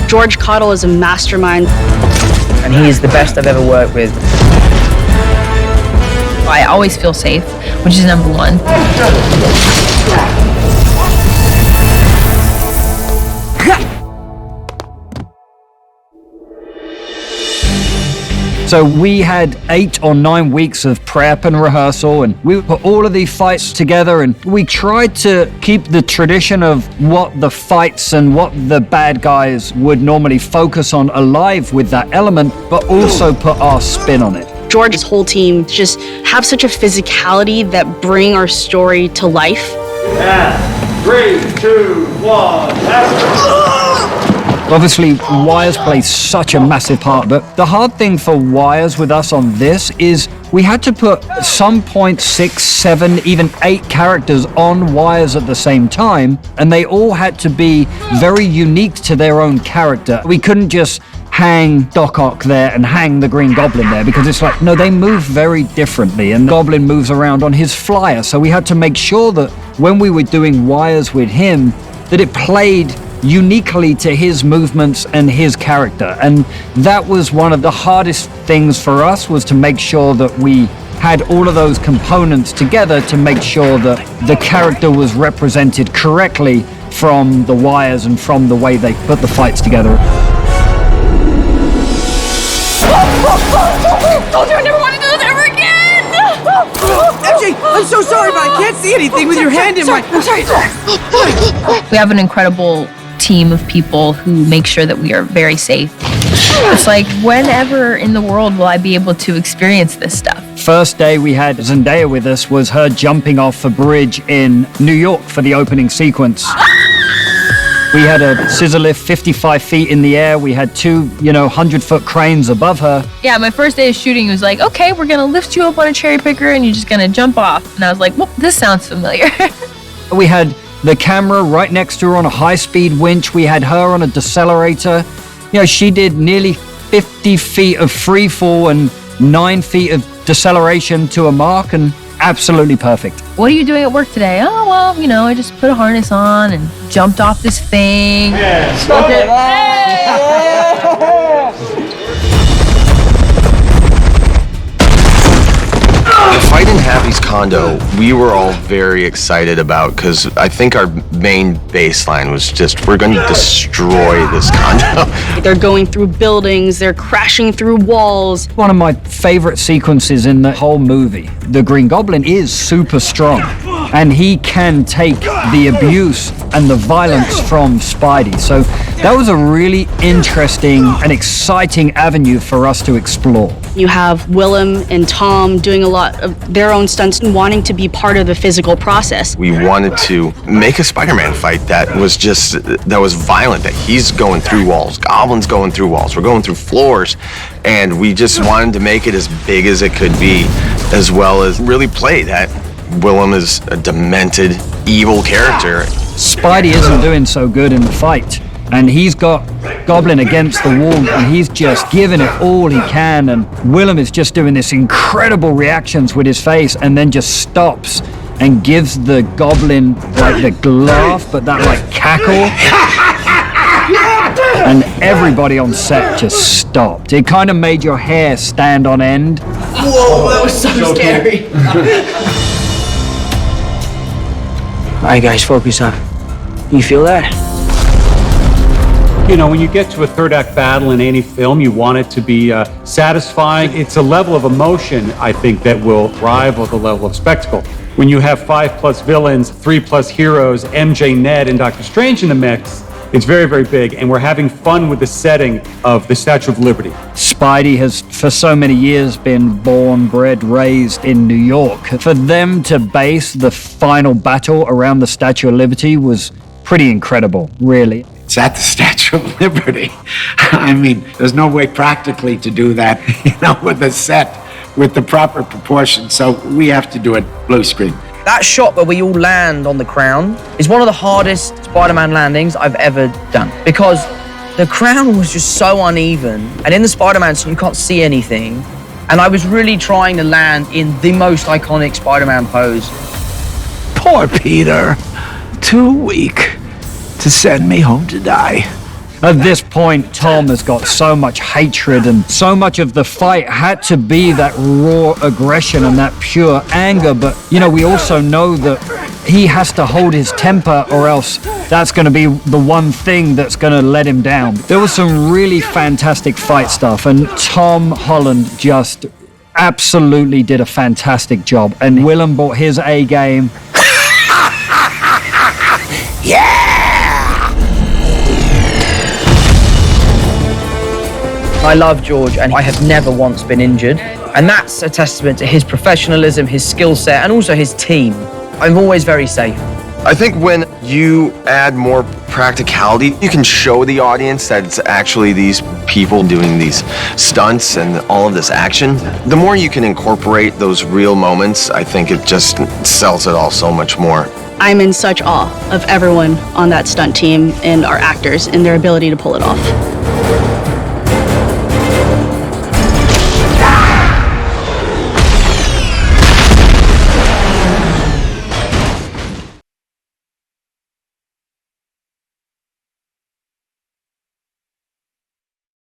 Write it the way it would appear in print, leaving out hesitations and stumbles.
George Cottle is a mastermind. And he's the best I've ever worked with. I always feel safe, which is number one. So we had 8 or 9 weeks of prep and rehearsal, and we put all of these fights together, and we tried to keep the tradition of what the fights and what the bad guys would normally focus on alive with that element, but also put our spin on it. George's whole team just have such a physicality that bring our story to life. And 3, 2, 1, Obviously, wires play such a massive part, but the hard thing for wires with us on this is we had to put some 6, 7, even 8 characters on wires at the same time, and they all had to be very unique to their own character. We couldn't just hang Doc Ock there and hang the Green Goblin there, because it's like, no, they move very differently, and Goblin moves around on his flyer, so we had to make sure that when we were doing wires with him, that it played uniquely to his movements and his character. And that was one of the hardest things for us, was to make sure that we had all of those components together to make sure that the character was represented correctly from the wires and from the way they put the fights together. Told you I never want to do this ever again! MJ, I'm so sorry, but I can't see anything with your hand in my... I'm sorry. We have an incredible team of people who make sure that we are very safe. It's like, whenever in the world will I be able to experience this stuff? First day we had Zendaya with us was her jumping off a bridge in New York for the opening sequence. We had a scissor lift 55 feet in the air. We had 2, 100-foot cranes above her. Yeah, my first day of shooting was like, okay, we're gonna lift you up on a cherry picker and you're just gonna jump off. And I was like, well, this sounds familiar. We had the camera right next to her on a high-speed winch. We had her on a decelerator. She did nearly 50 feet of free fall and 9 feet of deceleration to a mark, and absolutely perfect. What are you doing at work today? Oh, well, I just put a harness on and jumped off this thing. Yeah, stop it. The fight in Happy's condo, we were all very excited about, because I think our main baseline was just, we're going to destroy this condo. They're going through buildings, they're crashing through walls. One of my favorite sequences in the whole movie. The Green Goblin is super strong, and he can take the abuse and the violence from Spidey. So that was a really interesting and exciting avenue for us to explore. You have Willem and Tom doing a lot of their own stunts and wanting to be part of the physical process. We wanted to make a Spider-Man fight that was violent, that he's going through walls, Goblin's going through walls, we're going through floors, and we just wanted to make it as big as it could be, as well as really play that Willem is a demented, evil character. Spidey isn't doing so good in the fight, and he's got Goblin against the wall, and he's just giving it all he can, and Willem is just doing this incredible reactions with his face, and then just stops and gives the Goblin the laugh, but that cackle. And everybody on set just stopped. It kind of made your hair stand on end. Whoa, that was so scary. All right, guys, focus up. You feel that? When you get to a third act battle in any film, you want it to be satisfying. It's a level of emotion, I think, that will rival the level of spectacle. When you have 5+ villains, 3+ heroes, MJ, Ned, and Doctor Strange in the mix, it's very, very big, and we're having fun with the setting of the Statue of Liberty. Spidey has, for so many years, been born, bred, raised in New York. For them to base the final battle around the Statue of Liberty was pretty incredible, really. It's at the Statue of Liberty. I mean, there's no way practically to do that, with a set, with the proper proportions. So we have to do it blue screen. That shot where we all land on the crown is one of the hardest Spider-Man landings I've ever done, because the crown was just so uneven, and in the Spider-Man suit you can't see anything, and I was really trying to land in the most iconic Spider-Man pose. Poor Peter. Too weak to send me home to die. At this point, Tom has got so much hatred, and so much of the fight had to be that raw aggression and that pure anger. But, you know, we also know that he has to hold his temper, or else that's going to be the one thing that's going to let him down. There was some really fantastic fight stuff, and Tom Holland just absolutely did a fantastic job. And Willem brought his A game. I love George, and I have never once been injured. And that's a testament to his professionalism, his skill set, and also his team. I'm always very safe. I think when you add more practicality, you can show the audience that it's actually these people doing these stunts and all of this action. The more you can incorporate those real moments, I think it just sells it all so much more. I'm in such awe of everyone on that stunt team and our actors and their ability to pull it off.